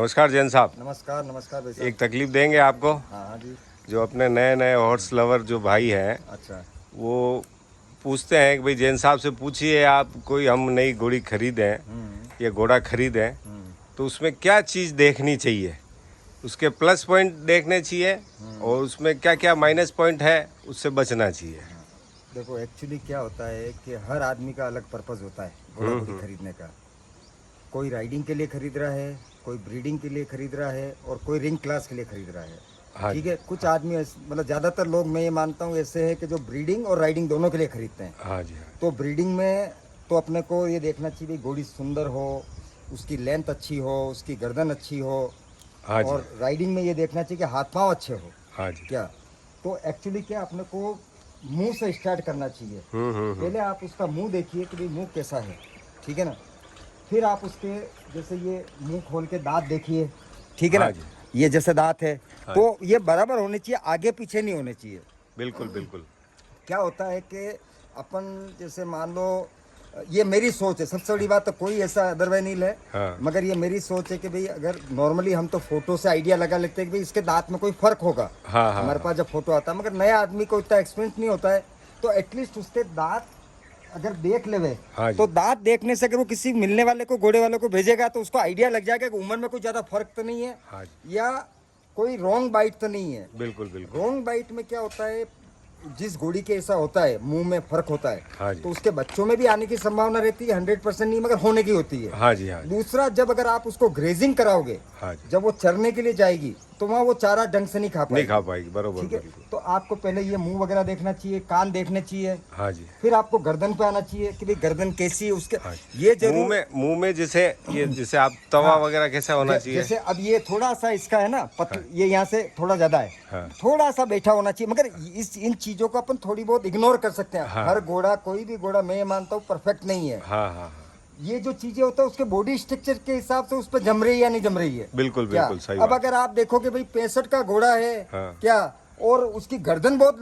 नमस्कार जैन साहब। नमस्कार नमस्कार भाई साहब। एक तकलीफ देंगे आपको। हाँ हाँ जी। जो अपने नए नए हॉर्स लवर जो भाई हैं अच्छा। वो पूछते हैं कि भाई जैन साहब से पूछिए आप कोई हम नई घोड़ी खरीदें या घोड़ा खरीदें तो उसमें क्या चीज़ देखनी चाहिए, उसके प्लस पॉइंट देखने चाहिए और उसमें क्या क्या माइनस पॉइंट है उससे बचना चाहिए। देखो एक्चुअली क्या होता है कि हर आदमी का अलग पर्पज़ होता है घोड़ा घोड़ी खरीदने का। कोई राइडिंग के लिए खरीद रहा है, कोई ब्रीडिंग के लिए खरीद रहा है और कोई रिंग क्लास के लिए खरीद रहा है। हाँ ठीक है, कुछ आदमी मतलब ज़्यादातर लोग मैं ये मानता हूँ ऐसे है कि जो ब्रीडिंग और राइडिंग दोनों के लिए खरीदते हैं। हाँ जी। हाँ तो ब्रीडिंग में तो अपने को ये देखना चाहिए घोड़ी सुंदर हो, उसकी लेंथ अच्छी हो, उसकी गर्दन अच्छी हो। हाँ जी। और राइडिंग में ये देखना चाहिए कि हाथ पांव अच्छे हो। हाँ जी। क्या तो एक्चुअली क्या अपने को मुंह से स्टार्ट करना चाहिए। पहले आप उसका मुंह देखिए कि भाई मुंह कैसा है, ठीक है ना। फिर आप उसके जैसे ये मुंह खोल के दांत देखिए, ठीक है हाँ ना। जी। ये जैसे दांत है हाँ तो ये बराबर होने चाहिए, आगे पीछे नहीं होने चाहिए। बिल्कुल बिल्कुल। क्या होता है कि अपन जैसे मान लो, ये मेरी सोच है, सबसे बड़ी बात तो कोई ऐसा अदरवाइज नहीं है। हाँ। मगर ये मेरी सोच है कि भाई अगर नॉर्मली हम तो फोटो से आइडिया लगा लेते हैं कि भाई इसके दांत में कोई फर्क होगा। हाँ हाँ हमारे पास जब फोटो आता है, मगर नया आदमी को इतना एक्सपीरियंस नहीं होता है, तो एटलीस्ट उसके दांत अगर देख ले हाँ जी। तो दांत देखने से अगर वो किसी मिलने वाले को घोड़े वाले को भेजेगा तो उसको आइडिया लग जाएगा कि उम्र में कोई ज्यादा फर्क तो नहीं है हाँ जी। या कोई रॉन्ग बाइट तो नहीं है। बिल्कुल बिल्कुल। रॉन्ग बाइट में क्या होता है, जिस घोड़ी के ऐसा होता है मुंह में फर्क होता है, हाँ जी। तो उसके बच्चों में भी आने की संभावना रहती है, 100% नहीं मगर होने की होती है। हाँ जी। हाँ जी। दूसरा, जब अगर आप उसको ग्रेजिंग कराओगे, हाँ जी। जब वो चरने के लिए जाएगी तो वहाँ वो चारा ढंग से नहीं खा नहीं खा पाएगी। पाएगी, बरोबर ठीक है, बिल्कुल। तो आपको पहले ये मुंह वगैरह देखना चाहिए, कान देखने चाहिए। हाँ जी। फिर आपको गर्दन पे आना चाहिए कि भाई गर्दन कैसी है उसके। हाँ ये मुंह जरूर में जैसे ये जैसे आप तवा हाँ, वगैरह कैसा होना चाहिए। जैसे अब ये थोड़ा सा इसका है ना ये यहाँ से थोड़ा ज्यादा है। हाँ। थोड़ा सा बैठा होना चाहिए, मगर इन चीजों को अपन थोड़ी बहुत इग्नोर कर सकते हैं। हाँ। हर घोड़ा, कोई भी घोड़ा मैं ये मानता हूँ परफेक्ट नहीं है। हाँ हाँ हाँ ये जो चीजें होता है उसके बॉडी स्ट्रक्चर के हिसाब से उस पर जम रही है या नहीं जम रही है। बिल्कुल क्या बिल्कुल सही अब बात। अगर आप देखोगे भाई 65 का घोड़ा है, हाँ। क्या और उसकी गर्दन बहुत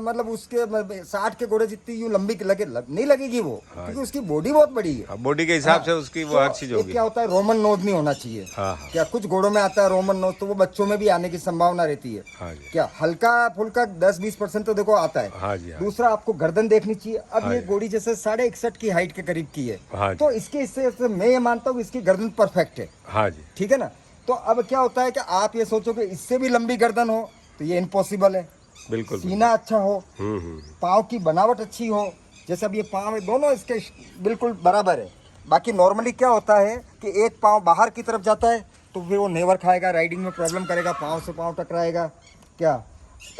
मतलब उसके 60 के घोड़े जितनी यूं लंबी नहीं लगेगी वो, क्योंकि उसकी बॉडी बहुत बड़ी है। बॉडी के हिसाब हाँ, से उसकी वो तो हर चीज एक होगी। क्या होता है, रोमन नोज नहीं होना चाहिए। हाँ हाँ क्या कुछ घोड़ों में आता है रोमन नोज, तो वो बच्चों में भी आने की संभावना रहती है। हाँ जी। क्या हल्का फुल्का 10-20% तो देखो आता है। हाँ जी। हाँ दूसरा, आपको गर्दन देखनी चाहिए। अब हाँ ये जी। घोड़ी जैसे 61.5 की हाइट के करीब की है, हाँ जी। तो इसके हिस्से से मैं ये मानता हूँ इसकी गर्दन परफेक्ट है। हाँ जी। ठीक है ना। तो अब क्या होता है कि आप ये सोचो कि इससे भी लंबी गर्दन हो तो ये इम्पॉसिबल है। बिल्कुल। सीना अच्छा हो, हम्म। पाँव की बनावट अच्छी हो, जैसे अब ये पाँव है दोनों इसके बिल्कुल बराबर है। बाकी नॉर्मली क्या होता है कि एक पाँव बाहर की तरफ जाता है तो फिर वो नेवर खाएगा, राइडिंग में प्रॉब्लम करेगा, पाँव से पाँव टकराएगा। क्या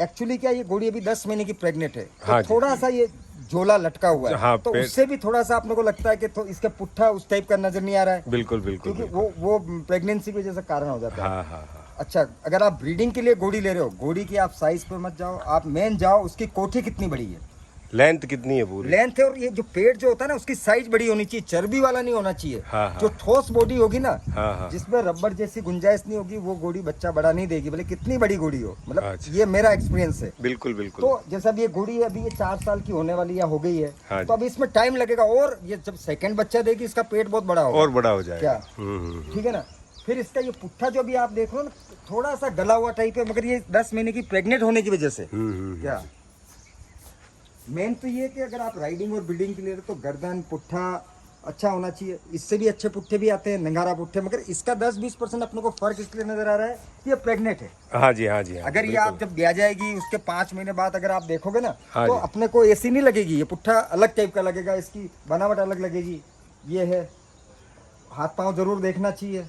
एक्चुअली क्या ये घोड़ी अभी 10 महीने की प्रेग्नेंट है, तो हाँ जी। थोड़ा सा ये झोला लटका हुआ है। हाँ, तो पेट- उससे भी थोड़ा सा अपने को लगता है कि इसका पुट्ठा उस टाइप का नजर नहीं आ रहा है, बिल्कुल बिल्कुल क्योंकि बिल्कुल। वो प्रेगनेंसी की वजह से कारण हो जाता है। हाँ हाँ हाँ अच्छा, अगर आप ब्रीडिंग के लिए घोड़ी ले रहे हो, घोड़ी की आप साइज पे मत जाओ, आप मेन जाओ उसकी कोठी कितनी बड़ी है, लेंथ कितनी है पूरी। लेंथ है, और ये जो पेट जो होता है ना उसकी साइज बड़ी होनी चाहिए, चर्बी वाला नहीं होना चाहिए। हाँ, हाँ। जो ठोस बॉडी होगी ना, हाँ हाँ जिसमें रबड़ जैसी गुंजाइश नहीं होगी, वो घोड़ी बच्चा बड़ा नहीं देगी, भले कितनी बड़ी घोड़ी हो। मतलब अच्छा। ये मेरा एक्सपीरियंस है। बिल्कुल बिल्कुल। तो जैसा अब ये घोड़ी है, अभी ये 4 साल की होने वाली या हो गई है, हाँ तो अब इसमें टाइम लगेगा, और ये जब सेकंड बच्चा देगी इसका पेट बहुत बड़ा होगा। और बड़ा हो जाएगा। क्या हम्म। ठीक है ना। फिर इसका ये पुट्ठा जो भी आप देख रहे हो ना, थोड़ा सा गला हुआ टाइप है, मगर ये 10 महीने की प्रेग्नेंट होने की वजह से। क्या मेन तो ये कि अगर आप राइडिंग और ब्रीडिंग के लिए तो गर्दन पुट्ठा अच्छा होना चाहिए। इससे भी अच्छे पुट्ठे भी आते हैं, नंगारा पुट्ठे, मगर इसका 10-20% अपने को फर्क इसलिए नजर आ रहा है कि ये प्रेग्नेंट है। हाँ जी। हाँ जी। हाँ, अगर ये आप जब ब्याह जाएगी उसके 5 महीने बाद अगर आप देखोगे ना, हाँ तो जी। अपने को ऐसी नहीं लगेगी, ये पुट्ठा अलग टाइप का लगेगा, इसकी बनावट अलग लगेगी। ये है, हाथ पांव जरूर देखना चाहिए।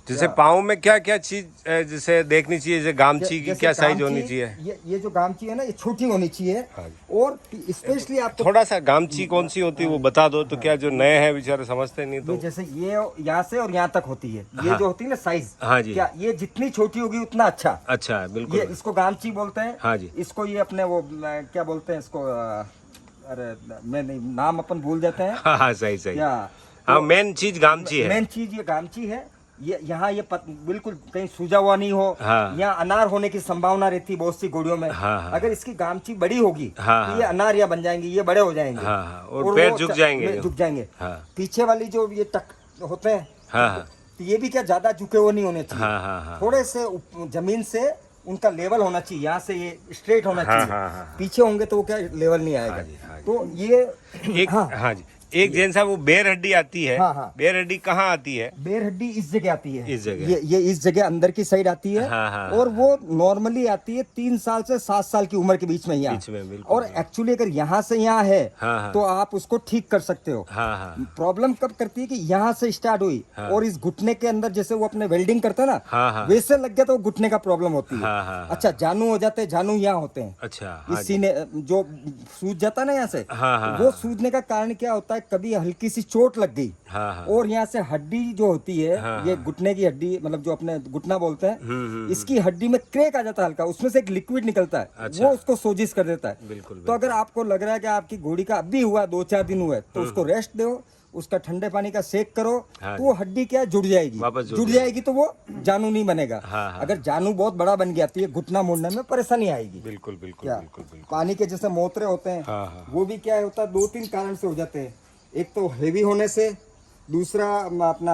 जैसे पाँव में क्या क्या चीज जैसे देखनी चाहिए, जैसे गामची की जैसे क्या साइज होनी गामची, चाहिए। ये जो गामची है ना, ये छोटी होनी चाहिए। हाँ और स्पेशली आपको थोड़ा सा गामची कौन सी होती है वो बता दो तो, क्या जो नए हैं बेचारे समझते नहीं ये तो। जैसे ये यहाँ से और यहाँ तक होती है, ये हाँ। जो होती है ना साइज। हाँ जी। क्या ये जितनी छोटी होगी उतना अच्छा। अच्छा है, बिल्कुल। ये इसको गामची बोलते हैं। हाँ जी। इसको ये अपने वो क्या बोलते हैं इसको, अरे मैं नहीं, नाम अपन भूल जाते हैं। हाँ हाँ सही सही। क्या हाँ मेन चीज गामची है। मेन चीज ये गामची है। ये यहाँ ये बिल्कुल कहीं सूजा हुआ नहीं हो। हाँ। यहाँ अनार होने की संभावना रहती है बहुत सी घोड़ियों में। हाँ, हाँ। अगर इसकी गामची बड़ी होगी, हाँ, तो ये अनार या बन जाएंगे, ये बड़े हो जाएंगे। हाँ, हाँ। और वो पैर झुक जाएंगे। झुक जाएंगे। हाँ। पीछे वाली जो ये टक होते हैं, हाँ हाँ तो ये भी क्या ज्यादा झुके हुए नहीं होने चाहिए। हाँ हाँ हाँ थोड़े से जमीन से उनका लेवल होना चाहिए, यहाँ से ये स्ट्रेट होना हाँ, चाहिए। हाँ, हाँ। पीछे होंगे तो वो क्या लेवल नहीं आएगा। हाँ जी, हाँ जी। तो ये एक हाँ जी, एक जैन साहब वो बेर हड्डी आती है। हाँ, हाँ। बेर हड्डी कहाँ आती है? बेर हड्डी इस जगह आती है, इस जगह। ये इस जगह अंदर की साइड आती है। हाँ, हाँ, और वो नॉर्मली आती है 3 साल से 7 साल की उम्र के बीच में यहाँ। बीच में, बिल्कुल, और एक्चुअली अगर यहाँ से यहाँ है हाँ, हाँ। तो आप उसको ठीक कर सकते हो। हाँ हाँ प्रॉब्लम कब करती है कि यहाँ से स्टार्ट हुई हाँ। और इस घुटने के अंदर जैसे वो अपने वेल्डिंग करता है ना, हाँ, हाँ। वैसे लग गया तो वो घुटने का प्रॉब्लम होती है। हाँ, हाँ, हाँ। अच्छा, जानू हो जाते हैं, जानू यहाँ होते हैं। अच्छा, हाँ इस जी। सीने जो सूज जाता है ना यहाँ से, हाँ, हाँ, वो हाँ। सूजने का कारण क्या होता है, कभी हल्की सी चोट लग गई हाँ हाँ और यहाँ से हड्डी जो होती है, हाँ, ये घुटने की हड्डी, मतलब जो अपने घुटना बोलते हैं, हम्म। इसकी हड्डी में क्रैक आ जाता है हल्का, उसमें से एक लिक्विड निकलता है। अच्छा। वो उसको सोजिश कर देता है। बिल्कुल, तो अगर आपको लग रहा है कि आपकी घोड़ी का अभी हुआ 2-4 दिन हुए, तो उसको रेस्ट दो, उसका ठंडे पानी का सेक करो, हाँ तो वो हड्डी क्या है, जुड़ जाएगी। वापस जुड़ जुड़ जाएगी तो वो जानू नहीं बनेगा। हाँ, हाँ। अगर जानू बहुत बड़ा बन गया तो ये घुटना मोड़ने में परेशानी आएगी। बिल्कुल बिल्कुल क्या बिल्कुल बिल्कुल। पानी के जैसे मोतरे होते हैं, हाँ, हाँ। वो भी क्या होता है, 2-3 कारण से हो जाते हैं। एक तो हेवी होने से, दूसरा अपना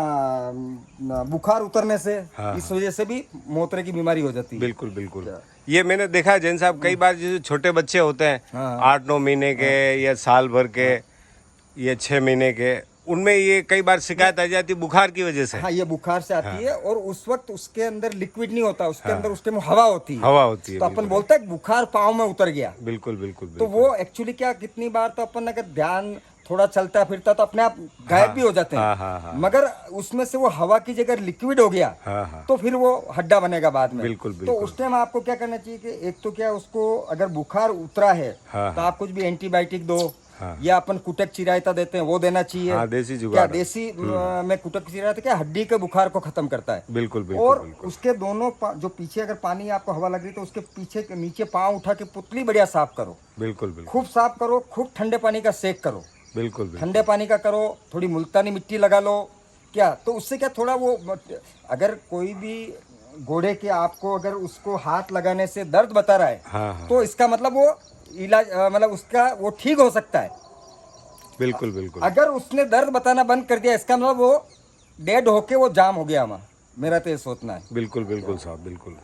बुखार उतरने से, हाँ, इस वजह से भी मोतरे की बीमारी हो जाती है। बिल्कुल बिल्कुल। ये मैंने देखा है जैन साहब, कई बार जैसे छोटे बच्चे होते हैं हाँ। 8-9 महीने के या साल भर के या 6 महीने के, उनमें ये कई बार शिकायत आ जाती है बुखार की वजह से। हाँ, ये बुखार से आती है और उस वक्त उसके अंदर लिक्विड नहीं होता, उसके अंदर उस टाइम हवा होती है। हवा होती है, तो अपन बिल्कुल। बोलते हैं बुखार पाँव में उतर गया। बिल्कुल बिल्कुल तो बिल्कुल। वो एक्चुअली क्या, कितनी बार तो अपन अगर ध्यान थोड़ा चलता फिरता तो अपने आप गायब भी हो जाते हैं। हाँ, हाँ, हाँ। मगर उसमें से वो हवा की जगह लिक्विड हो गया, हाँ, हाँ। तो फिर वो हड्डा बनेगा बाद में। बिल्कुल, तो बिल्कुल। उस टाइम आपको क्या करना चाहिए कि एक तो क्या, उसको अगर बुखार उतरा है हाँ, तो आप कुछ भी एंटीबायोटिक दो, हाँ। या अपन कुटक चिरायता देते हैं वो देना चाहिए। हाँ, देसी क्या जुगाड़। देसी में कुटक चिरायता क्या हड्डी के बुखार को खत्म करता है। बिल्कुल बिल्कुल और बिल्कुल। उसके दोनों जो पीछे अगर पानी आपको हवा लग रही तो उसके पीछे के नीचे पाँव उठा के पुतली बढ़िया साफ करो, बिल्कुल बिल्कुल खूब साफ करो, खूब ठंडे पानी का सेक करो, बिल्कुल बिल्कुल। ठंडे पानी का करो, थोड़ी मुल्तानी मिट्टी लगा लो। क्या तो उससे क्या थोड़ा वो, अगर कोई भी घोड़े के आपको अगर उसको हाथ लगाने से दर्द बता रहा है, हाँ, हाँ। तो इसका मतलब वो इलाज मतलब उसका वो ठीक हो सकता है। बिल्कुल बिल्कुल। अगर उसने दर्द बताना बंद कर दिया, इसका मतलब वो डेड होके वो जाम हो गया। हमारा मेरा तो ये सोचना है। बिल्कुल बिल्कुल साहब, बिल्कुल।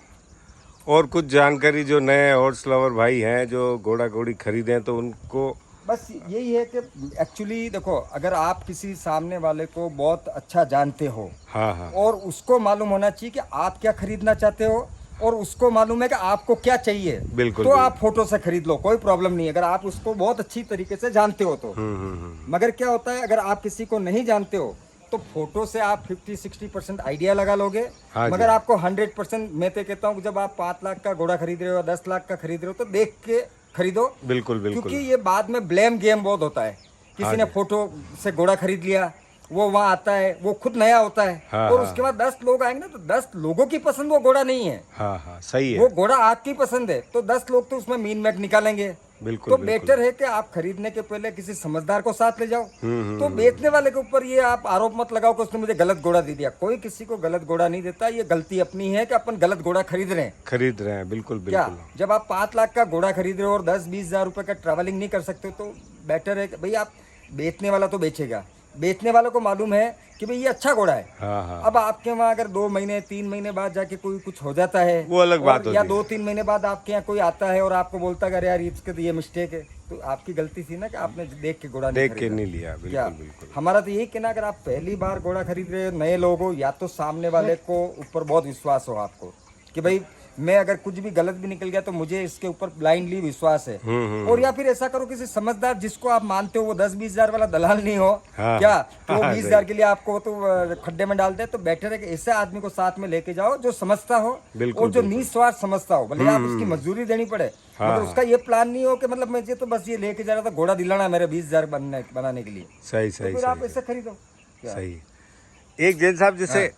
और कुछ जानकारी जो नए हॉर्स लवर भाई हैं जो घोड़ा घोड़ी खरीदें तो उनको बस यही है कि एक्चुअली देखो, अगर आप किसी सामने वाले को बहुत अच्छा जानते हो, हाँ हाँ और उसको मालूम होना चाहिए कि आप क्या खरीदना चाहते हो, और उसको मालूम है कि आपको क्या चाहिए, बिल्कुल, तो बिल्कुल। आप फोटो से खरीद लो, कोई प्रॉब्लम नहीं है। अगर आप उसको बहुत अच्छी तरीके से जानते हो तो। मगर क्या होता है, अगर आप किसी को नहीं जानते हो तो फोटो से आप 50-60% आइडिया लगा लोगे। हाँ जी। मगर आपको 100%, मैं तो कहता हूँ जब आप 5 लाख का घोड़ा खरीद रहे हो, 10 लाख का खरीद रहे हो, तो देख के खरीदो। बिल्कुल बिल्कुल। क्योंकि ये बाद में ब्लेम गेम बहुत होता है। किसी ने फोटो से घोड़ा खरीद लिया, वो वहां आता है, वो खुद नया होता है, हाँ, और हाँ। उसके बाद 10 लोग आएंगे ना, तो 10 लोगों की पसंद वो घोड़ा नहीं है। हाँ हाँ सही है। वो घोड़ा आपकी पसंद है, तो 10 लोग तो उसमें मीन मैक निकालेंगे। बिल्कुल, तो बिल्कुल। बेटर है कि आप खरीदने के पहले किसी समझदार को साथ ले जाओ। तो बेचने वाले के ऊपर ये आप आरोप मत लगाओ कि उसने मुझे गलत घोड़ा दे दिया। कोई किसी को गलत घोड़ा नहीं देता, ये गलती अपनी है कि अपन गलत घोड़ा खरीद रहे हैं। खरीद रहे हैं, बिल्कुल क्या बिल्कुल। जब आप 5 लाख का घोड़ा खरीद रहे हो और 10-20 हजार रुपए का ट्रैवलिंग नहीं कर सकते हो, तो बेटर है कि भाई आप, बेचने वाला तो बेचेगा, बेचने वालों को मालूम है कि भाई ये अच्छा घोड़ा है। हाँ हाँ अब आपके वहाँ अगर 2 महीने 3 महीने बाद जाके कोई कुछ हो जाता है, वो अलग बात और या होती है। 2-3 महीने बाद आपके यहाँ कोई आता है और आपको बोलता है अरे यार इसके तो ये मिस्टेक है, तो आपकी गलती थी ना कि आपने देख के घोड़ा नहीं देख के खरीदा। नहीं लिया। क्या बिल्कुल बिल्कुल। हमारा तो यही कहना, अगर आप पहली बार घोड़ा खरीद रहे हो, नए लोग हो, या तो सामने वाले को ऊपर बहुत विश्वास हो आपको कि भाई मैं अगर कुछ भी गलत भी निकल गया तो मुझे इसके ऊपर ब्लाइंडली विश्वास है। और या फिर ऐसा करो किसी समझदार जिसको आप मानते हो, वो 10-20 हजार वाला दलाल नहीं हो। हाँ, क्या तो वो हाँ, 20 हजार के लिए आपको तो खड्डे में डाल दे, तो बेटर है कि ऐसे आदमी को साथ में लेके जाओ जो समझता हो, बिल्कुल, और जो बिल्कुल। निस्वार्थ समझता हो। भले आप उसकी मजदूरी देनी पड़े, मगर उसका ये प्लान नहीं हो कि मतलब मुझे तो बस ये लेके जा रहा था, घोड़ा दिलाना मेरे 20 हजार बनाने के लिए, सही तो सही फिर आप सही ऐसे खरीदो। क्या? सही। एक जैन साहब जैसे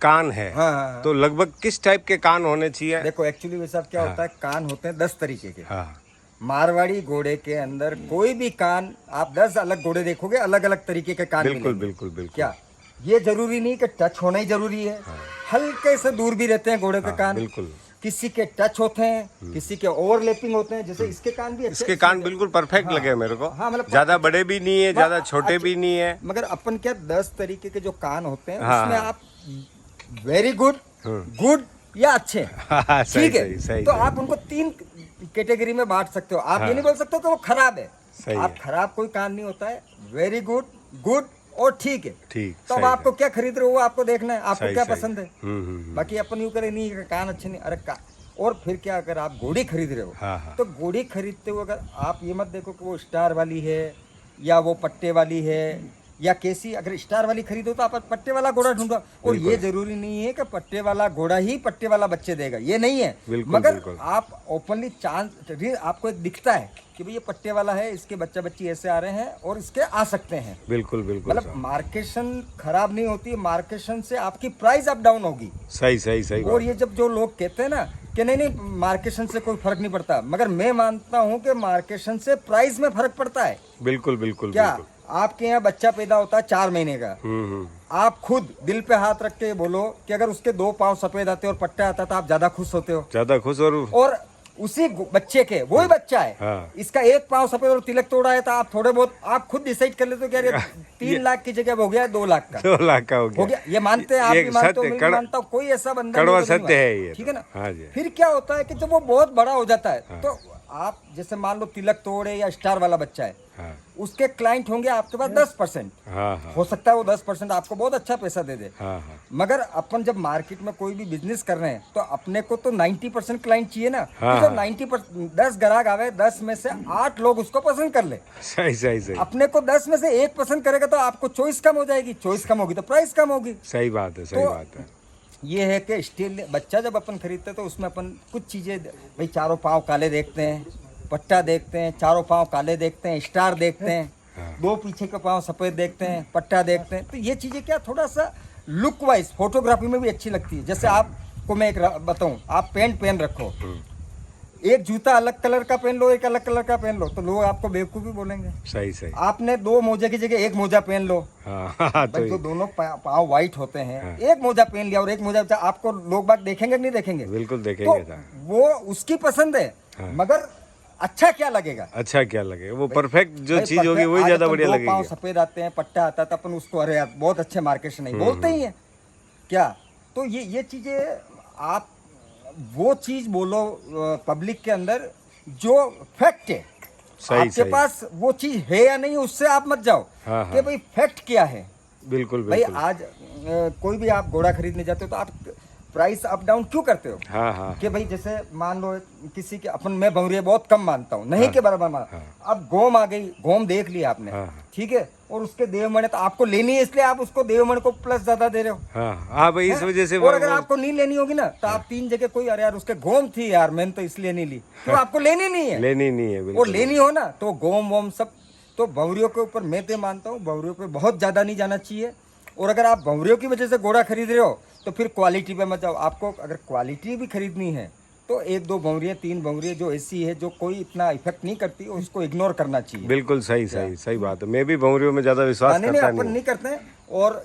कान है, हाँ, हाँ, हाँ। तो लगभग किस टाइप के कान होने चाहिए? देखो एक्चुअली वैसा क्या होता है, कान होते हैं 10 तरीके के। हाँ मारवाड़ी घोड़े के अंदर कोई भी कान आप 10 अलग घोड़े देखोगे, अलग अलग तरीके के कान बिल्कुल मिलेंगे। बिल्कुल बिल्कुल। क्या ये जरूरी नहीं कि टच होना ही जरूरी है, हल्के से दूर भी रहते हैं घोड़े के कान। बिल्कुल। किसी के टच होते हैं, किसी के ओवरलैपिंग होते हैं। जैसे इसके कान भी अच्छे, इसके कान बिल्कुल परफेक्ट लगे मेरे को। हाँ, मतलब ज्यादा बड़े भी नहीं है, ज्यादा छोटे भी नहीं है। मगर अपन क्या 10 तरीके के जो कान होते हैं हाँ, उसमें हाँ। आप वेरी गुड, गुड या अच्छे, हाँ, सही, ठीक है। सही, सही, तो सही। आप उनको 3 कैटेगरी में बांट सकते हो। आप हाँ। ये नहीं बोल सकते हो कि वो खराब है। सही आप है। खराब कोई कान नहीं होता है, वेरी गुड, गुड और ठीक है। ठीक, तो अब सही आपको क्या खरीद रहे हो वो आपको देखना है, आपको सही, क्या सही। पसंद है। हम्म। बाकी अपन यूं करें नहीं कान अच्छे नहीं, अरे और फिर क्या, अगर आप घोड़ी खरीद रहे हो हाँ, हाँ। तो घोड़ी खरीदते हो अगर आप ये मत देखो कि वो स्टार वाली है या वो पट्टे वाली है या कैसी। अगर स्टार वाली खरीदो तो आप पट्टे वाला घोड़ा ढूंढो। और ये जरूरी नहीं है कि पट्टे वाला घोड़ा ही पट्टे वाला बच्चे देगा, ये नहीं है। बिल्कुल, मगर बिल्कुल। आप ओपनली चांस आपको एक दिखता है कि भाई ये पट्टे वाला है, इसके बच्चा बच्ची ऐसे आ रहे हैं और इसके आ सकते हैं। बिल्कुल बिल्कुल मतलब मार्केशन खराब नहीं होती, मार्केशन से आपकी प्राइस अप डाउन होगी। सही सही सही और ये जब जो लोग कहते हैं ना कि नहीं नहीं मार्केशन से कोई फर्क नहीं पड़ता, मगर मैं मानता हूं कि मार्केशन से प्राइस में फर्क पड़ता है। बिल्कुल बिल्कुल क्या बिल्कुल। आपके यहाँ बच्चा पैदा होता है 4 महीने का, हम्म। आप खुद दिल पे हाथ रख के बोलो कि अगर उसके 2 पाँव सफेद आते और पट्टा आता तो आप ज्यादा खुश होते हो। ज्यादा खुश और उसी बच्चे के वही बच्चा है, हाँ। इसका 1 पाँव सफेद और तिलक तोड़ा है तो आप थोड़े बहुत आप खुद डिसाइड कर लेते हो कि यार 3 लाख की जगह हो गया 2 लाख का 2 लाख का हो हो गया। ये मानते हैं, आप ये भी मानते हो, सत्य, मैं भी मानता हूँ, कोई ऐसा बंदा कड़वा नहीं जो नहीं सत्य है मानता। ये ठीक तो। है ना। हाँ जी। फिर क्या होता है कि जब वो बहुत बड़ा हो जाता है तो आप जैसे मान लो तिलक तोड़े या स्टार वाला बच्चा है, हाँ उसके क्लाइंट होंगे आपके पास 10%। हाँ हाँ हो सकता है वो 10% आपको बहुत अच्छा पैसा दे दे। हाँ हाँ। मगर अपन जब मार्केट में कोई भी बिजनेस कर रहे हैं तो अपने को तो 90% क्लाइंट चाहिए ना। हाँ, तो जो 90% 10 ग्राहक आवे, 10 में से 8 लोग उसको पसंद कर ले। सही सही सही अपने को 10 में से 1 पसंद करेगा तो आपको चॉइस कम हो जाएगी, चॉइस कम होगी तो प्राइस कम होगी। सही बात है, सही तो बात है। ये है कि स्टील बच्चा जब अपन खरीदते हैं तो उसमें अपन कुछ चीज़ें भाई, चारों पाँव काले देखते हैं, पट्टा देखते हैं, चारों पाँव काले देखते हैं, स्टार देखते हैं, 2 पीछे के पाँव सफ़ेद देखते हैं, पट्टा देखते हैं। तो ये चीज़ें क्या थोड़ा सा लुक वाइज फोटोग्राफी में भी अच्छी लगती है। जैसे आपको मैं एक बताऊं, आप पैंट पहन रखो, एक जूता अलग कलर का पहन लो, एक अलग कलर का पहन लो तो लोग आपको बेवकूफ़ी बोलेंगे। सही सही। आपने 2 मोजे की जगह 1 मोजा पहन लो, हाँ हाँ तो भाई जो दोनों पाँव वाइट होते हैं, 1 मोजा पहन लिया और 1 मोजा, आपको लोग बात देखेंगे कि नहीं देखेंगे? बिल्कुल तो देखेंगे था। वो उसकी पसंद है, मगर अच्छा क्या लगेगा? अच्छा क्या लगे, वो परफेक्ट जो भाई चीज होगी आज वही ज्यादा अपन बढ़िया 2 पाँव लगेगी। सफेद आते हैं, पट्टा आता है तो अपन उसको अरे यार बहुत अच्छे मार्केशन है बोलते ही हैं क्या। तो ये चीजें आप वो चीज बोलो पब्लिक के अंदर जो फैक्ट है, सही, आपके सही। पास वो चीज है या नहीं उससे आप मत जाओ हाँ, कि हाँ। भाई फैक्ट क्या है। बिल्कुल भाई बिल्कुल। आज कोई भी आप घोड़ा खरीदने जाते हो तो आप प्राइस अप डाउन क्यों करते हो? हाँ हाँ कि भाई जैसे मान लो किसी के अपन, मैं भंवरिया बहुत कम मानता हूँ, नहीं के बराबर मान। अब गोम आ गई, गोम देख लिया आपने, ठीक है, और उसके देवमण तो आपको लेनी है इसलिए आप उसको देवमण को प्लस ज्यादा दे रहे हो। हाँ हाँ भाई इस वजह से और अगर आपको नहीं लेनी होगी ना तो आप 3 जगह कोई, अरे यार उसके गोम थी यार मैंने तो इसलिए नहीं ली, तो आपको लेनी नहीं है। लेनी नहीं है और बिल्कुल। लेनी हो ना तो गोम वोम सब, तो भंवरियों के ऊपर मैं तो मानता हूँ भंवरियों पे बहुत ज्यादा नहीं जाना चाहिए। और अगर आप भंवरियों की वजह से घोड़ा खरीद रहे हो तो फिर क्वालिटी पे मत जाओ। आपको अगर क्वालिटी भी खरीदनी है तो 1-2 भंवरियाँ 3 भंवरियाँ जो ऐसी है जो कोई इतना इफेक्ट नहीं करती, उसको इग्नोर करना चाहिए। बिल्कुल सही सही सही बात है। मैं भी भंवरियों में ज्यादा विश्वास नहीं करता अपन नहीं। नहीं करते हैं। और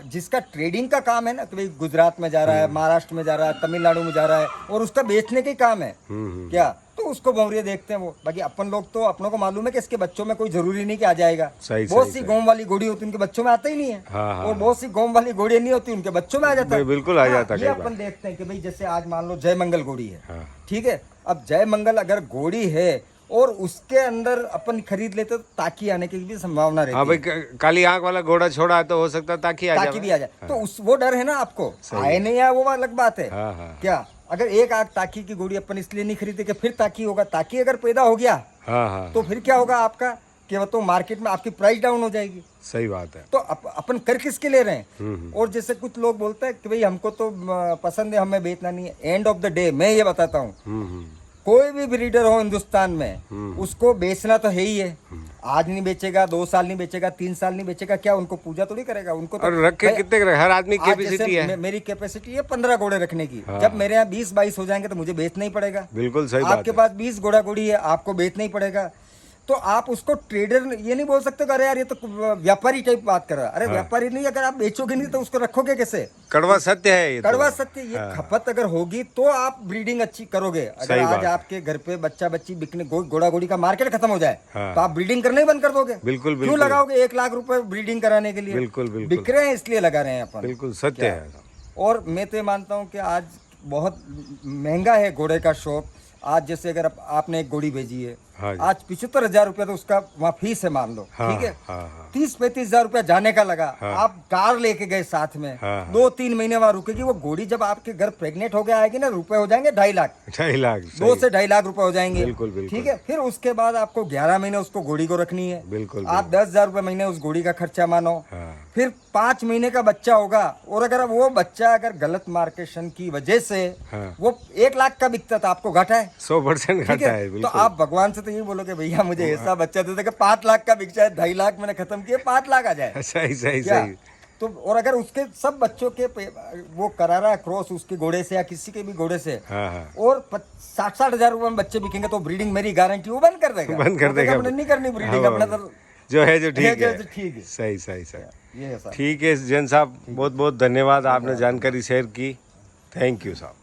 जिसका ट्रेडिंग का काम है ना, तो भाई गुजरात में जा रहा है, महाराष्ट्र में जा रहा है, तमिलनाडु में जा रहा है और उसका बेचने का काम है क्या, तो उसको भंवरिया देखते हैं वो। बाकी अपन लोग तो अपनों को मालूम है कि इसके बच्चों में कोई जरूरी नहीं कि आ जाएगा। सही, बहुत सही, सी सही। गोम वाली घोड़ी होती है उनके बच्चों में आता ही नहीं है। हाँ, हाँ, और बहुत सी गोम वाली घोड़ियां नहीं होती उनके बच्चों में आ जाता है। बिल्कुल आ जाता है ये कई बार। अपन देखते हैं कि भाई जैसे आज मान लो जय मंगल घोड़ी है, हाँ। ठीक है, अब जय मंगल अगर घोड़ी है और उसके अंदर अपन खरीद लेते तो ताकी आने की भी संभावना रहती हाँ है। भाई काली आंख वाला घोड़ा छोड़ा है तो हो सकता है ताकि आ ताकि जाए। भी आ जाए, तो उस वो डर है ना आपको, आए नहीं आए वो अलग बात है। हाँ हाँ क्या अगर एक आग ताकी की घोड़ी अपन इसलिए नहीं खरीदे कि फिर ताकी होगा, ताकी अगर पैदा हो गया हाँ हाँ तो फिर क्या होगा आपका कि वो तो मार्केट में आपकी प्राइस डाउन हो जाएगी। सही बात है। तो अपन कर किसके ले रहे हैं? और जैसे कुछ लोग बोलते हैं कि भाई हमको तो पसंद है, हमें बेचना नहीं है। एंड ऑफ द डे मैं ये बताता हूँ, कोई भी ब्रीडर हो हिंदुस्तान में उसको बेचना तो है ही है। आज नहीं बेचेगा, 2 साल नहीं बेचेगा, 3 साल नहीं बेचेगा, क्या उनको पूजा थोड़ी करेगा? उनको तो और रखे कितने रखे? हर आदमी की आज कैपेसिटी जैसे है। मेरी कैपेसिटी है 15 घोड़े रखने की। जब मेरे यहाँ 20-22 हो जाएंगे तो मुझे बेचना ही पड़ेगा। बिल्कुल सही बात आपके है। पास 20 घोड़ा घोड़ी है, आपको बेचना ही पड़ेगा। तो आप उसको ट्रेडर ये नहीं बोल सकते कि अरे यार ये तो व्यापारी टाइप बात कर रहा है। अरे व्यापारी नहीं, अगर आप बेचोगे नहीं तो उसको रखोगे कैसे? कड़वा सत्य है ये तो। कड़वा सत्य, ये खपत अगर होगी तो आप ब्रीडिंग अच्छी करोगे। अगर सही आज बात है। आपके घर पे बच्चा बच्ची बिकने घोड़ा घोड़ी का मार्केट खत्म हो जाए हाँ। तो आप ब्रीडिंग करना ही बंद कर दोगे। बिल्कुल क्यों बिल्कुल लगाओगे 1 लाख रुपए ब्रीडिंग कराने के लिए? बिल्कुल बिल्कुल बिक रहे हैं इसलिए लगा रहे हैं अपन। बिल्कुल सत्य है। और मैं तो ये मानता हूँ कि आज बहुत महंगा है घोड़े का शौक। आज जैसे अगर आपने एक घोड़ी भेजी है, हाँ जी। आज 75,000 रुपया तो उसका वहाँ फीस है मान लो, हाँ, ठीक है। हाँ, हाँ। 30-35,000 रुपया जाने का लगा। आप कार लेके गए साथ में, हाँ। 2-3 महीने वहाँ रुकेगी वो घोड़ी। जब आपके घर प्रेग्नेंट हो गया आएगी ना, रुपए हो जाएंगे 2.5 लाख, 2.5 लाख 2 से 2.5 लाख रुपए हो जाएंगे। बिल्कुल, बिल्कुल। ठीक है। फिर उसके बाद आपको 11 महीने उसको घोड़ी को रखनी है। बिल्कुल आप 10,000 रुपये महीने उस घोड़ी का खर्चा मानो। हाँ। फिर 5 महीने का बच्चा होगा, और अगर वो बच्चा अगर गलत मार्केशन की वजह से हाँ। वो 1 लाख का बिकता था, आपको घाटा है। 100% ठीक घाटा है है। तो बिल्कुल। आप भगवान से तो यही बोलोगे भैया मुझे ऐसा बच्चा दे दे कि 5 लाख का बिक जाए, 2.5 लाख मैंने खत्म किए, 5 लाख आ जाए। सही सही क्या? सही। तो और अगर उसके सब बच्चों के वो करा रहा है क्रॉस उसके घोड़े से या किसी के भी घोड़े से, हाँ हाँ और 60-60 हजार रुपए में बच्चे बिकेंगे, तो ब्रीडिंग मेरी गारंटी वो बंद कर देगा। बंद कर वो कहेगा, देगा। हमने नहीं करनी ब्रीडिंग, हाँ, अपना तो जो है जो ठीक है। जो ठीक है। सही सही सही। ये है सर। ठीक है जैन साहब, बहुत बहुत धन्यवाद, आपने जानकारी शेयर की। थैंक यू साहब।